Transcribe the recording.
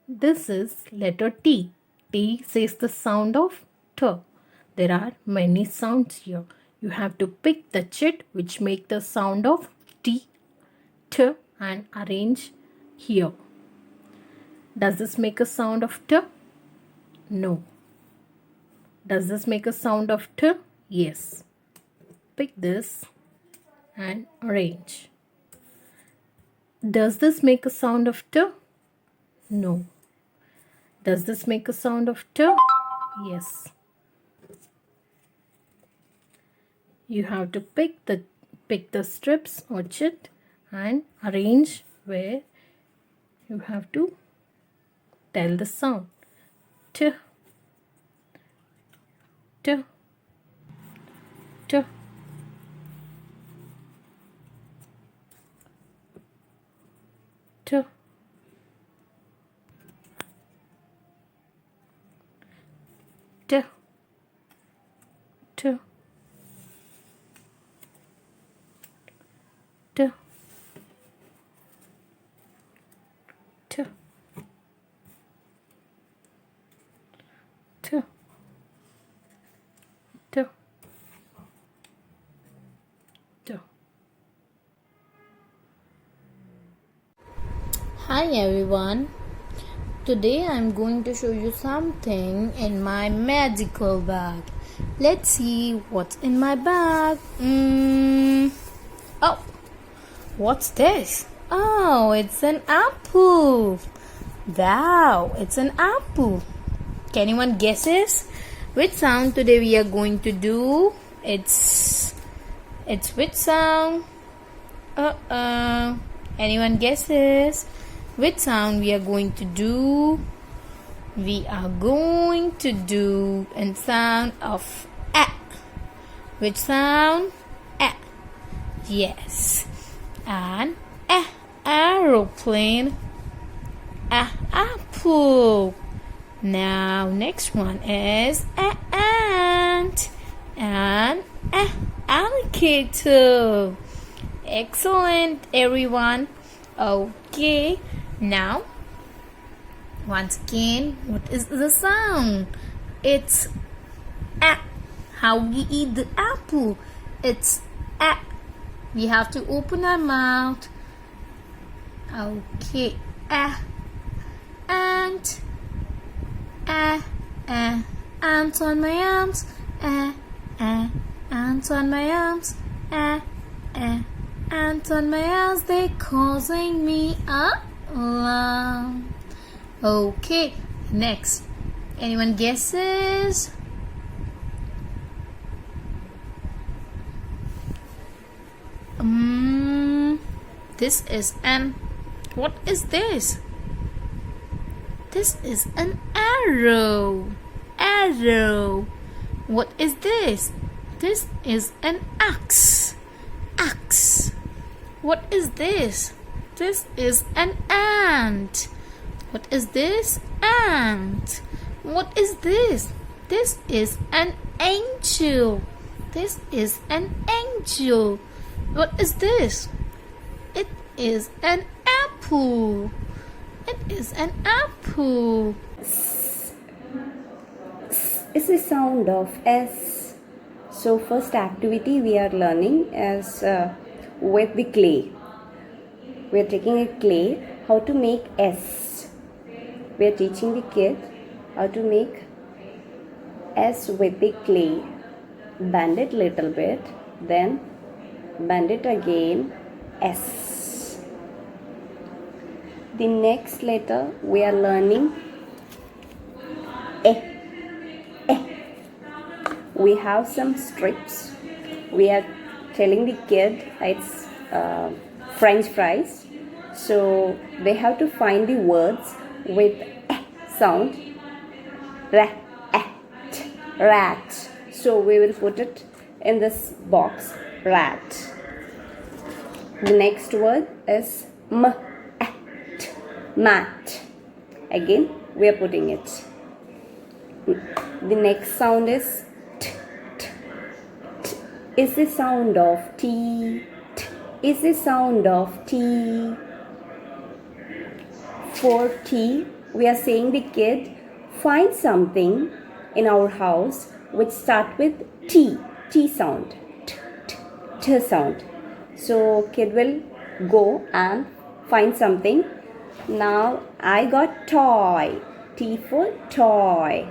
This is letter T. T says the sound of T. There are many sounds here. You have to pick the chit which make the sound of T, T and arrange here. Does this make a sound of T? No. Does this make a sound of T? Yes. Pick this and arrange. Does this make a sound of T? No. Does this make a sound of T? Yes. You have to pick the strips or chit and arrange where you have to tell the sound. T, T, T, T, T, T, T, T, T, T, T. Hi everyone. Today I'm going to show you something in my magical bag. Let's see what's in my bag. Oh, what's this? Oh, it's an apple. Wow, it's an apple. Can anyone guesses which sound today we are going to do? It's which sound? Anyone guesses which sound we are going to do? We are going to do a sound of A. Which sound? A. Yes. And A. Aeroplane. A. Apple. Now next one is A. Ant. And A. Alligator. Excellent everyone. Okay. Now once again, what is the sound? It's A. How we eat the apple? It's A. We have to open our mouth. Okay. A. Ant. A. Ants on my arms. A. Ants on my arms. A. Ants on my arms. They're causing me alarm. Okay, next. Anyone guesses? This is an... What is this? This is an arrow. Arrow. What is this? This is an axe. Axe. What is this? This is an ant. What is this? Ant. What is this? This is an angel. This is an angel. What is this? It is an apple. It is an apple. Is the sound of S. So first activity we are learning is with the clay. We are taking a clay, how to make S. We are teaching the kid how to make S with the clay. Bend it little bit, then bend it again, S. The next letter we are learning A. We have some strips. We are telling the kid it's French fries. So they have to find the words with sound. Rat. Rat. So we will put it in this box. Rat. The next word is mat. Again we are putting it. The next sound is is the sound of T. Is the sound of T. For T we are saying the kid find something in our house which start with T sound, t sound. So kid will go and find something. Now I got toy, T for toy.